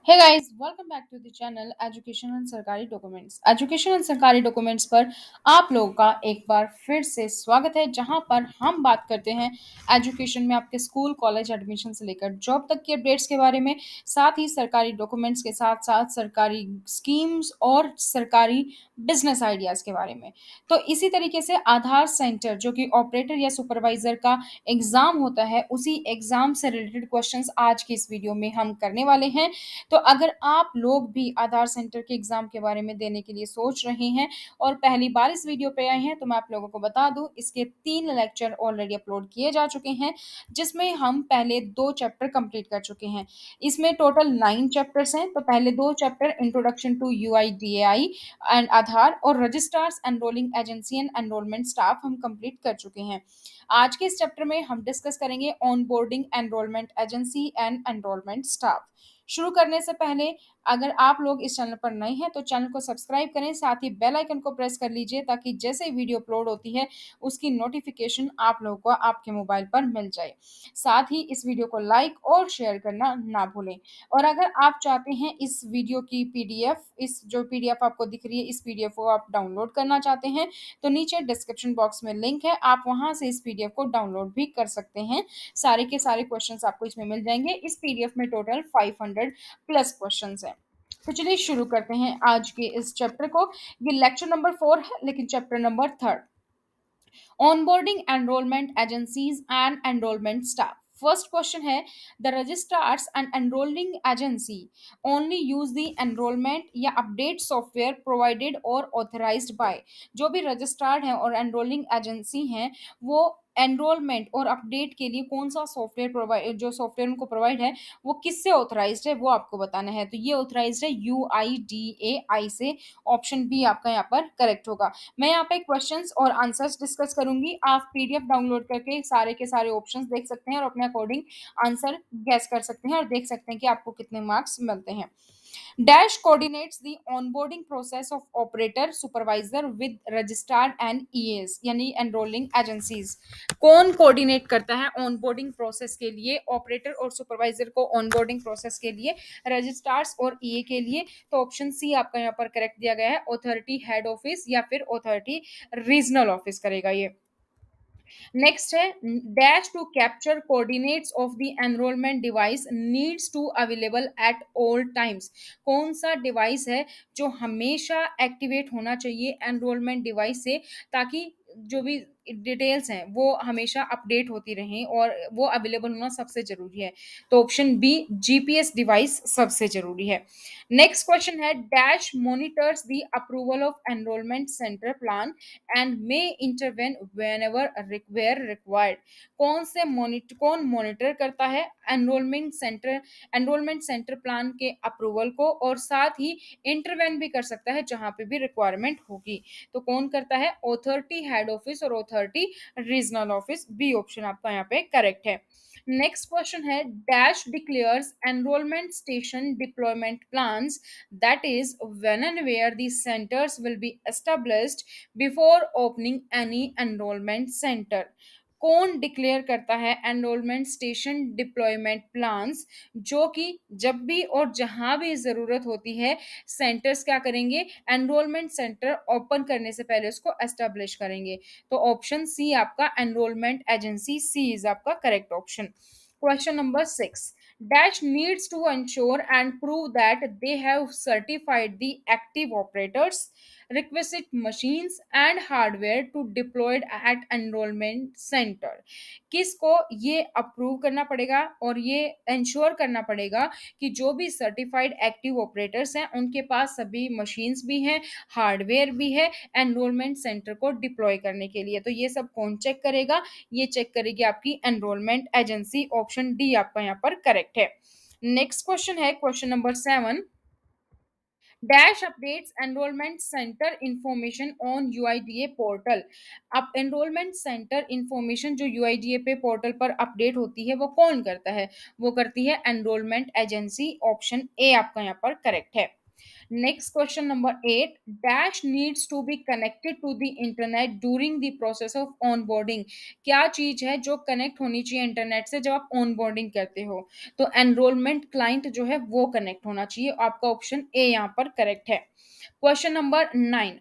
Hey guys, welcome back to the channel education and Sarkari documents. Education and Sarkari documents पर आप लोगों का एक बार फिर से स्वागत है, जहां पर हम बात करते हैं एजुकेशन में आपके स्कूल कॉलेज एडमिशन से लेकर जॉब तक की अपडेट्स के बारे में, साथ ही सरकारी डॉक्यूमेंट्स के साथ साथ सरकारी स्कीम्स और सरकारी बिजनेस आइडियाज़ के बारे में। तो इसी तरीके से आधार सेंटर जो कि ऑपरेटर या सुपरवाइजर का एग्ज़ाम होता है, उसी एग्ज़ाम से रिलेटेड क्वेश्चंस आज की इस वीडियो में हम करने वाले हैं। तो अगर आप लोग भी आधार सेंटर के एग्जाम के बारे में देने के लिए सोच रहे हैं और पहली बार इस वीडियो पे आए हैं, तो मैं आप लोगों को बता दूं, इसके 3 लेक्चर ऑलरेडी अपलोड किए जा चुके हैं, जिसमें हम पहले 2 चैप्टर कंप्लीट कर चुके हैं। इसमें टोटल 9 चैप्टर्स हैं। तो पहले 2 chapter introduction to UIDAI and Aadhaar और registrars enrolling agency and enrolment staff हम कंप्लीट कर चुके हैं। आज के इस चैप्टर में हम डिस्कस करेंगे on boarding enrolment agency and enrolment staff. शुरू करने से पहले अगर आप लोग इस चैनल पर नए हैं तो चैनल को सब्सक्राइब करें, साथ ही बेल आइकन को प्रेस कर लीजिए ताकि जैसे ही वीडियो अपलोड होती है उसकी नोटिफिकेशन आप लोगों को आपके मोबाइल पर मिल जाए। साथ ही इस वीडियो को लाइक और शेयर करना ना भूलें। और अगर आप चाहते हैं इस वीडियो की पीडीएफ, इस जो पीडीएफ आपको दिख रही है, इस पीडीएफ को आप डाउनलोड करना चाहते हैं तो नीचे डिस्क्रिप्शन बॉक्स में लिंक है, आप वहां से इस पीडीएफ को डाउनलोड भी कर सकते हैं। सारे के सारे क्वेश्चंस आपको इसमें मिल जाएंगे। इस पीडीएफ में टोटल 500+ क्वेश्चंस हैं। तो चलिए शुरू करते हैं आज के इस चैप्टर को। ये लेक्चर नंबर 4 है, लेकिन chapter number 3, onboarding enrollment agencies and enrollment staff। First question है, the registrars and enrolling agency only use the enrolment या अपडेट सॉफ्टवेयर प्रोवाइडेड और ऑथराइज्ड बाय। जो भी रजिस्ट्रार्ड हैं और एनरोलिंग एजेंसी हैं, वो एनरोलमेंट और अपडेट के लिए कौन सा सॉफ्टवेयर प्रोवाइड, जो सॉफ्टवेयर उनको प्रोवाइड है वो किससे ऑथराइज्ड है, वो आपको बताना है। तो ये ऑथराइज्ड है UIDAI से। ऑप्शन बी आपका यहाँ पर करेक्ट होगा। मैं यहाँ पे क्वेश्चंस और आंसर्स डिस्कस करूंगी, आप पीडीएफ डाउनलोड करके सारे के सारे ऑप्शंस देख सकते हैं और अपने अकॉर्डिंग आंसर गैस कर सकते हैं और देख सकते हैं कि आपको कितने मार्क्स मिलते हैं। Dash coordinates the onboarding process of operator supervisor with registrars and EAs यानी एनरोलिंग एजेंसीज। कौन कोऑर्डिनेट करता है ऑनबोर्डिंग प्रोसेस के लिए ऑपरेटर और सुपरवाइजर को, ऑनबोर्डिंग प्रोसेस के लिए, रजिस्ट्रार्स और ईए के लिए? तो ऑप्शन सी आपका यहाँ पर करेक्ट दिया गया है, अथॉरिटी हेड ऑफिस या फिर अथॉरिटी रीजनल ऑफिस करेगा ये। नेक्स्ट है, dash to capture coordinates of the enrolment device needs to available at all times. कौन सा डिवाइस है जो हमेशा एक्टिवेट होना चाहिए एनरोलमेंट डिवाइस से, ताकि जो भी डिटेल्स हैं वो हमेशा अपडेट होती रहें, और वो अवेलेबल होना सबसे जरूरी है। तो ऑप्शन बी जीपीएस डिवाइस सबसे जरूरी है। नेक्स्ट क्वेश्चन है, dash monitors the approval of enrolment centre plan and may intervene whenever where required. कौन मॉनिटर करता है एनरोलमेंट सेंटर प्लान के अप्रूवल को, और साथ ही इंटरवेन भी कर सकता है जहां पे भी रिक्वायरमेंट होगी। तो कौन करता है? अथॉरिटी हेड ऑफिस और authority regional office. B option आपका यहाँ पे करेक्ट है। नेक्स्ट क्वेश्चन है, dash declares enrolment station deployment plans, that is when and where the centres will be established before opening any enrolment centre. कौन declare करता है enrolment station deployment plans, जो कि जब भी और जहां भी जरूरत होती है सेंटर्स क्या करेंगे, एनरोलमेंट सेंटर ओपन करने से पहले उसको एस्टेब्लिश करेंगे। तो ऑप्शन सी आपका एनरोलमेंट एजेंसी, सी इज आपका correct option. Question number 6, dash needs to ensure and prove that they have certified the active operators, requisite machines and hardware to deployed at enrollment center। किसको ये approve करना पड़ेगा और ये ensure करना पड़ेगा कि जो भी सर्टिफाइड एक्टिव ऑपरेटर्स हैं उनके पास सभी मशीन्स भी हैं, हार्डवेयर भी है एनरोलमेंट सेंटर को डिप्लॉय करने के लिए। तो ये सब कौन चेक करेगा? ये चेक करेगी आपकी एनरोलमेंट एजेंसी। ऑप्शन डी आपका यहाँ पर करेक्ट है। नेक्स्ट क्वेश्चन है question number 7, dash updates enrolment centre information on UIDAI portal. अब एनरोलमेंट सेंटर इंफॉर्मेशन जो यूआईडीए पे पोर्टल पर अपडेट होती है वो कौन करता है? वो करती है एनरोलमेंट एजेंसी। ऑप्शन ए आपका यहाँ पर करेक्ट है। Next question number 8, dash needs to be connected to the internet during the process of onboarding. क्या चीज है जो कनेक्ट होनी चाहिए इंटरनेट से जब आप ऑनबोर्डिंग करते हो? तो एनरोलमेंट क्लाइंट जो है वो कनेक्ट होना चाहिए। आपका ऑप्शन ए यहाँ पर करेक्ट है। Question number 9.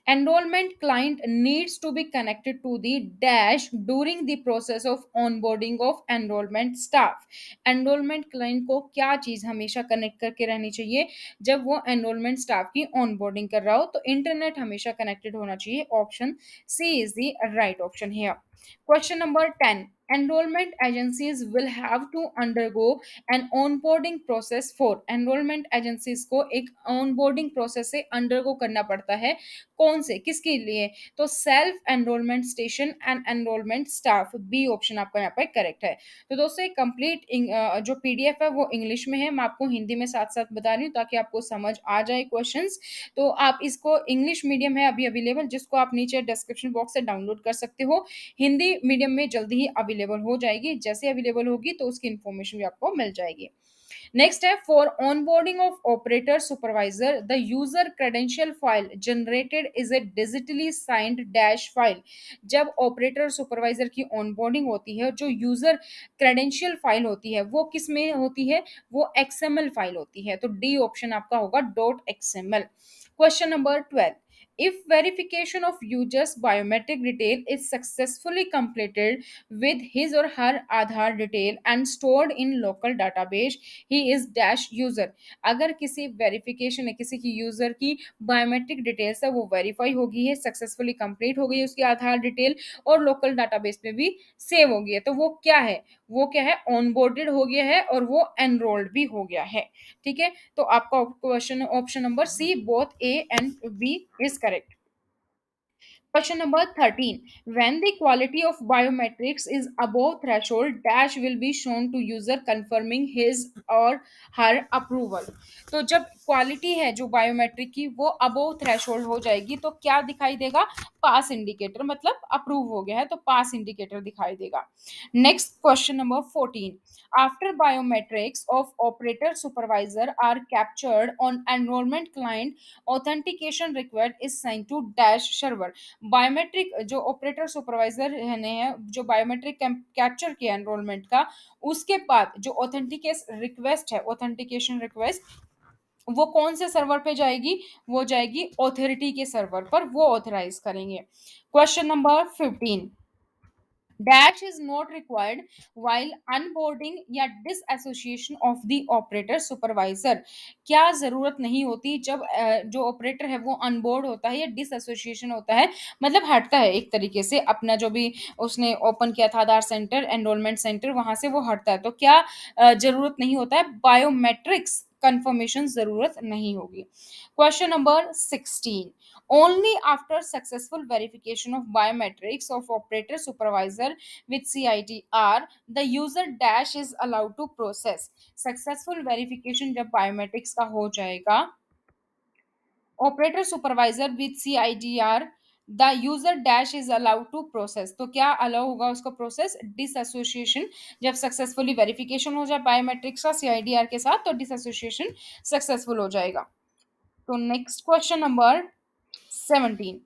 Enrollment client needs to be connected to the dash during the process of onboarding of enrollment staff. Enrollment client को क्या चीज हमेशा कनेक्ट करके रहनी चाहिए जब वो एनरोलमेंट स्टाफ की ऑनबोर्डिंग कर रहा हो? तो इंटरनेट हमेशा कनेक्टेड होना चाहिए। Option C is the right option here. Question number 10. Enrollment agencies will have to undergo an onboarding process for enrollment agencies को एक onboarding process से undergo करना पड़ता है। कौन से किसके लिए? तो self enrolment station and enrolment staff. B option आपका यहाँ पे करेक्ट है। तो दोस्तों ये कंप्लीट जो पीडीएफ है वो इंग्लिश में है, मैं आपको हिंदी में साथ साथ बता रही हूँ ताकि आपको समझ आ जाए क्वेश्चंस। तो आप इसको, इंग्लिश मीडियम है अभी अवेलेबल, जिसको आप नीचे डिस्क्रिप्शन बॉक्स से डाउनलोड कर सकते हो। हिंदी मीडियम में जल्दी ही अवेलेबल हो जाएगी, जैसे अवेलेबल होगी तो उसकी इन्फॉर्मेशन भी आपको मिल जाएगी। नेक्स्ट है, for onboarding of operator supervisor the user credential file generated is a digitally signed dash file. जब ऑपरेटर सुपरवाइजर की ऑनबोर्डिंग होती है, जो यूजर क्रेडेंशियल फाइल होती है वो किस में होती है? वो एक्सएमएल फाइल होती है। तो डी ऑप्शन आपका होगा dot XML. Question number 12. If verification of user's biometric detail is successfully completed with his or her Aadhaar detail and stored in local database, he is dash user. अगर किसी verification है, किसी की user की biometric details है वो verify हो गई है, सक्सेसफुली कंप्लीट हो गई है उसकी आधार डिटेल और लोकल डाटाबेस में भी सेव हो गई है, तो वो क्या है? वो क्या है? ऑनबोर्डेड हो गया है और वो एनरोल्ड भी हो गया है। ठीक है, तो आपका question option number C both A and B is correct. Question number 13. When the quality of biometrics is above threshold, dash will be shown to user confirming his or her approval. तो जब quality है जो biometric की वो above threshold हो जाएगी तो क्या दिखाई देगा? पास इंडिकेटर, मतलब अप्रूव हो गया है तो पास इंडिकेटर दिखाई देगा। Next question number 14. After biometrics of operator supervisor are captured on enrollment client, authentication required is sent to dash server. Biometric जो ऑपरेटर सुपरवाइजर है, जो बायोमेट्रिक कैप्चर किया एनरोलमेंट का, उसके बाद जो ऑथेंटिकेशन रिक्वेस्ट है, ऑथेंटिकेशन रिक्वेस्ट वो कौन से सर्वर पे जाएगी? वो जाएगी ऑथोरिटी के सर्वर पर, वो ऑथराइज करेंगे। Question number 15. Dash is not required while onboarding या disassociation of the operator supervisor. क्या जरूरत नहीं होती जब जो ऑपरेटर है वो अनबोर्ड होता है या डिसएसोसिएशन होता है, मतलब हटता है एक तरीके से, अपना जो भी उसने ओपन किया था आधार सेंटर, एनरोलमेंट सेंटर, वहां से वो हटता है, तो क्या जरूरत नहीं होता है? बायोमेट्रिक्स कंफर्मेशन जरूरत नहीं होगी। Question number 16. Only after successful verification of biometrics of operator supervisor with CIDR, the user dash is allowed to process. Successful verification जब biometrics का हो जाएगा, operator supervisor with CIDR, the user dash is allowed to process. तो क्या allow होगा उसको process? Dissociation. जब successfully verification हो जाए बायोमेट्रिक्स का सीआईडीआर के साथ तो डिसएसोसिएशन सक्सेसफुल हो जाएगा। तो next question number 17.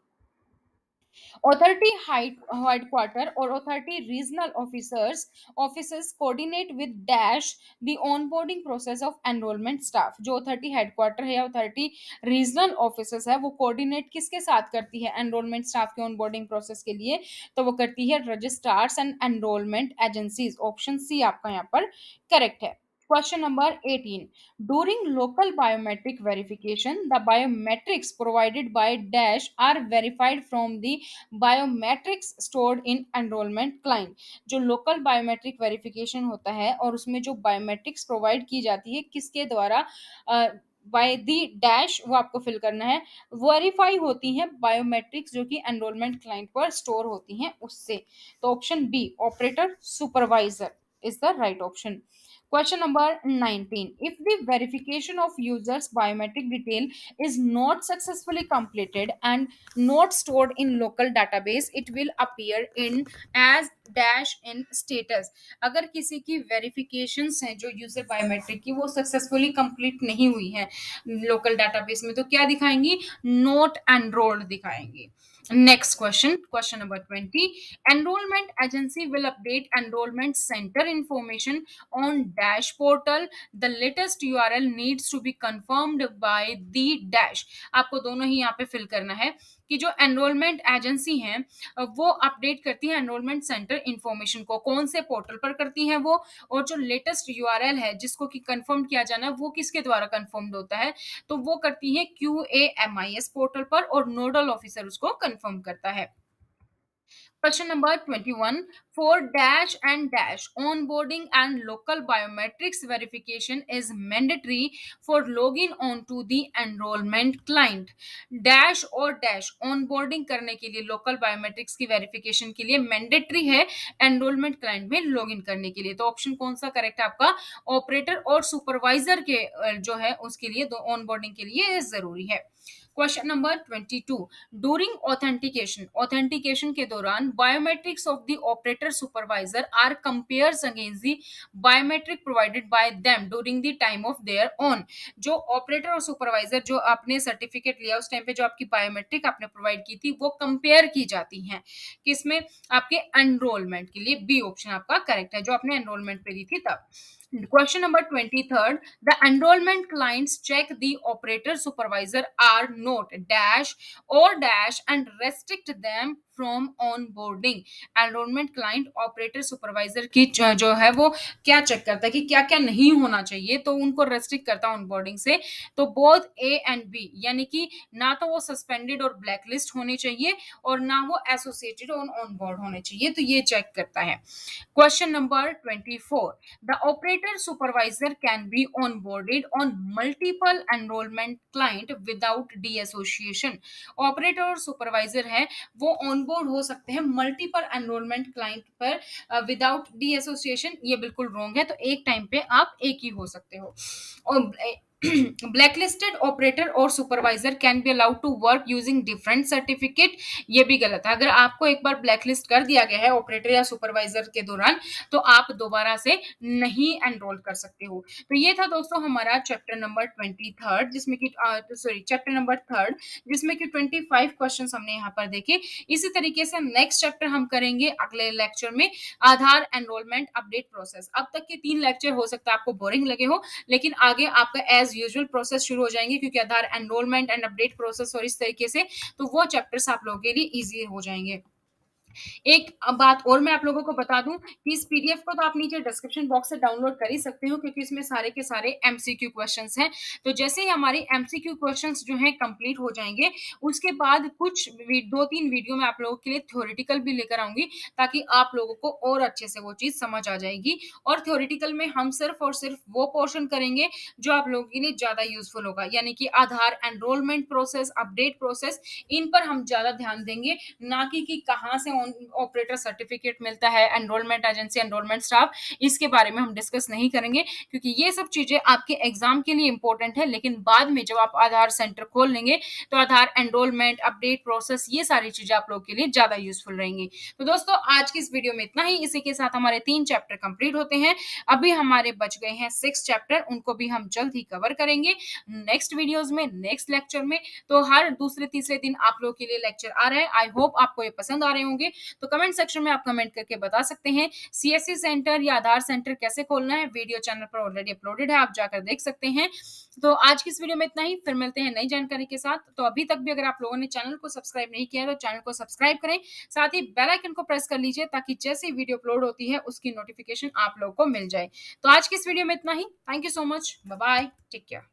Authority headquarter or authority regional offices coordinate with dash the onboarding process of enrollment staff. जो authority headquarter है या authority regional offices है वो coordinate किसके साथ करती है enrollment staff के onboarding process के लिए? तो वो करती है registrars and enrollment agencies. Option C आपका यहाँ पर करेक्ट है। Question number 18. During local biometric verification, the biometrics provided by dash are verified from the biometrics stored in enrolment client. जो लोकल बायोमेट्रिक वेरिफिकेशन होता है और उसमें जो बायोमेट्रिक्स प्रोवाइड की जाती है किसके द्वारा? बाय दी डैश, वो आपको फिल करना है, वेरीफाई होती हैं बायोमेट्रिक्स जो कि एनरोलमेंट क्लाइंट पर स्टोर होती हैं उससे। तो option B operator supervisor is the right option. Question number 19. If the verification of users biometric detail is not successfully completed and not stored in local database, it will appear in as dash in status. अगर किसी की verifications हैं जो user biometric की वो successfully complete नहीं हुई है लोकल डाटाबेस में, तो क्या दिखाएंगी? नोट एनरोल्ड दिखाएंगी. Next question, question number 20. Enrollment agency will update enrollment center information on dash portal. The latest URL needs to be confirmed by the dash. आपको दोनों ही यहाँ पे फिल करना है कि जो एनरोलमेंट एजेंसी है वो अपडेट करती है एनरोलमेंट सेंटर इंफॉर्मेशन को, कौन से पोर्टल पर करती है वो, और जो लेटेस्ट यूआरएल है जिसको कि कंफर्म किया जाना है वो किसके द्वारा कंफर्म्ड होता है, तो वो करती है QAMIS पोर्टल पर और नोडल ऑफिसर उसको कंफर्म करता है. Question number 21. For dash and dash onboarding and local biometrics verification is mandatory for login onto the enrollment client. Dash और dash onboarding करने के लिए local biometrics की verification के लिए mandatory है enrollment client में login करने के लिए. तो ऑप्शन कौन सा करेक्ट है आपका? ऑपरेटर और सुपरवाइजर के जो है उसके लिए दो onboarding के लिए जरूरी है. Question number 22. ड्यूरिंग ऑथेंटिकेशन के दौरान biometrics of the operator supervisor are compares against the biometric provided by them during the time of their own. जो ऑपरेटर और सुपरवाइजर जो आपने सर्टिफिकेट लिया उस टाइम पे जो आपकी बायोमेट्रिक आपने प्रोवाइड की थी वो कंपेयर की जाती हैं किसमें? आपके एनरोलमेंट के लिए. बी ऑप्शन आपका करेक्ट है, जो आपने एनरोलमेंट पे दी थी तब. Question number 23rd. The enrollment clients check the operator supervisor are not dash or dash and restrict them from onboarding. Enrolment client operator supervisor की जो है वो क्या चेक करता है कि क्या क्या नहीं होना चाहिए, तो उनको रेस्ट्रिक्ट करता है ऑनबोर्डिंग से. तो बोथ ए एंड बी, यानी कि ना तो वो सस्पेंडेड और ब्लैकलिस्ट होने चाहिए और ना वो एसोसिएटेड और ऑनबोर्ड होने चाहिए, तो ये चेक करता है. Question number 24. The operator supervisor can be onboarded on multiple enrollment client without deassociation. Operator और सुपरवाइजर है वो ऑनबोर्ड हो सकते हैं मल्टीपल एनरोलमेंट क्लाइंट पर विदाउट डी एसोसिएशन. ये बिल्कुल रॉन्ग है, तो एक टाइम पे आप एक ही हो सकते हो. और ब्लैकलिस्टेड ऑपरेटर और supervisor can be allowed to work using different certificate. ये भी गलत है. अगर आपको एक बार ब्लैकलिस्ट कर दिया गया है ऑपरेटर या सुपरवाइजर के दौरान तो आप दोबारा से नहीं एनरोल कर सकते हो. तो ये था दोस्तों हमारा चैप्टर नंबर 23 जिसमें कि चैप्टर नंबर 3 जिसमें कि 25 क्वेश्चन हमने यहाँ पर देखे. इसी तरीके से नेक्स्ट चैप्टर हम करेंगे अगले लेक्चर में, आधार एनरोलमेंट अपडेट प्रोसेस. अब तक के 3 लेक्चर हो सकता है आपको बोरिंग लगे हो, लेकिन आगे आपका एज यूजुअल प्रोसेस शुरू हो जाएंगे क्योंकि आधार एनरोलमेंट एंड अपडेट प्रोसेस और इस तरीके से, तो वो चैप्टर्स आप लोगों के लिए इजी हो जाएंगे. एक बात और मैं आप लोगों को बता दूं कि इस पीडीएफ को तो आप नीचे डिस्क्रिप्शन बॉक्स से डाउनलोड कर ही सकते हो क्योंकि इसमें सारे के सारे एमसीक्यू क्वेश्चंस हैं. तो जैसे ही हमारे एमसीक्यू क्वेश्चंस जो हैं कंप्लीट हो जाएंगे उसके बाद कुछ 2-3 वीडियो में आप लोगों के लिए थ्योरेटिकल भी लेकर आऊंगी ताकि आप लोगों को और अच्छे से वो चीज समझ आ जाएगी. और थ्योरेटिकल में हम सिर्फ और सिर्फ वो पोर्शन करेंगे जो आप लोगों के लिए ज्यादा यूजफुल होगा, यानी कि आधार एनरोलमेंट प्रोसेस, अपडेट प्रोसेस, इन पर हम ज्यादा ध्यान देंगे, ना कि कहाँ से ऑपरेटर सर्टिफिकेट मिलता है, एनरोलमेंट एजेंसी, एनरोलमेंट स्टाफ, इसके बारे में हम डिस्कस नहीं करेंगे क्योंकि ये सब चीजें आपके एग्जाम के लिए इंपॉर्टेंट है. लेकिन बाद में जब आप आधार सेंटर खोल लेंगे तो आधार एनरोलमेंट, अपडेट प्रोसेस, ये सारी चीजें आप लोगों के लिए ज्यादा यूजफुल रहेंगी. तो दोस्तों आज की इस वीडियो में इतना ही. इसी के साथ हमारे 3 चैप्टर कंप्लीट होते हैं. अभी हमारे बच गए हैं 6 चैप्टर, उनको भी हम जल्द ही कवर करेंगे नेक्स्ट वीडियोज में, नेक्स्ट लेक्चर में. तो हर दूसरे तीसरे दिन आप लोगों के लिए लेक्चर आ रहे हैं. आई होप आपको ये पसंद आ रहे होंगे. तो कमेंट सेक्शन में आप कमेंट करके बता सकते हैं सीएससी सेंटर या आधार सेंटर कैसे खोलना है. वीडियो चैनल पर ऑलरेडी अपलोडेड है, आप जाकर देख सकते हैं. तो आज की इस वीडियो में इतना ही, फिर मिलते हैं नई जानकारी के साथ. तो अभी तक भी अगर आप लोगों ने चैनल को सब्सक्राइब नहीं किया है तो चैनल को सब्सक्राइब करें, साथ ही बेल आइकन को प्रेस कर लीजिए ताकि जैसे ही वीडियो अपलोड होती है उसकी नोटिफिकेशन आप लोगों को मिल जाए. तो आज की इस वीडियो में इतना ही. Thank you so much. Bye bye. Take care.